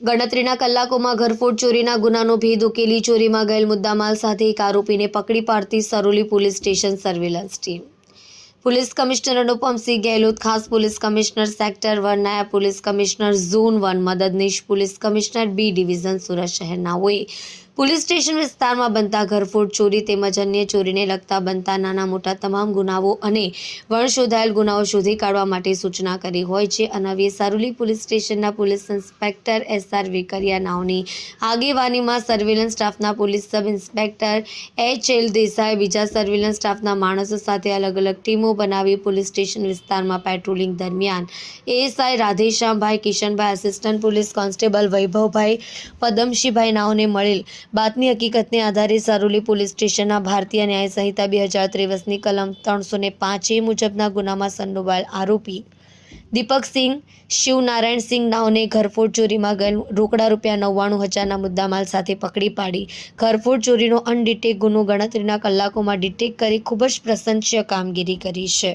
ગણતરીના કલાકોમાં ઘરફોડ ચોરીના ગુનાનો ભેદ ઉકેલી ચોરીમાં ગયેલ મુદ્દામાલ સાથે એક આરોપીને પકડી પાડતી Saroli police station surveillance team. Police commissioner Anupamsinh Gehlot, ખાસ પોલીસ કમિશનર સેક્ટર 1, નાયબ પોલીસ કમિશનર ઝોન 1, મદદનીશ police commissioner B division Surat શહેરનાઓએ પોલીસ સ્ટેશન વિસ્તારમાં બનતા ઘરફોડ ચોરી તેમજ અન્ય ચોરીને લગતા બનતા નાના મોટા તમામ ગુનાઓ અને વણશોધાયેલ ગુનાઓ શોધી કાઢવા માટે સૂચના કરી હોય છે. અનવ્ય સારોલી પોલીસ સ્ટેશનના પોલીસ ઇન્સ્પેક્ટર SR વેકરિયા નાઓની આગેવાનીમાં સર્વેલન્સ સ્ટાફના police sub inspector HL Desai બીજા સર્વેલન્સ સ્ટાફના માણસો સાથે અલગ અલગ ટીમો બનાવી પોલીસ સ્ટેશન વિસ્તારમાં પેટ્રોલિંગ દરમિયાન ASI Radheshyambhai, Kishanbhai, assistant police constable Vaibhavbhai, Padamshibhai નાઓને મળેલ બાતમી હકીકતને આધારે સારોલી પોલીસ સ્ટેશનના ભારતીય ન્યાય સંહિતા 2023ની કલમ 305A મુજબના ગુનામાં સંડોવાયેલ આરોપી દીપકસિંહ શિવનારાયણસિંહ નાઓને ઘરફોડ ચોરીમાં ગયેલ રોકડા ₹99,000ના મુદ્દામાલ સાથે પકડી પાડી ઘરફોડ ચોરીનો અનડિટેક ગુનો ગણતરીના કલાકોમાં ડિટેક્ટ કરી ખૂબ જ પ્રશંસનીય કામગીરી કરી છે.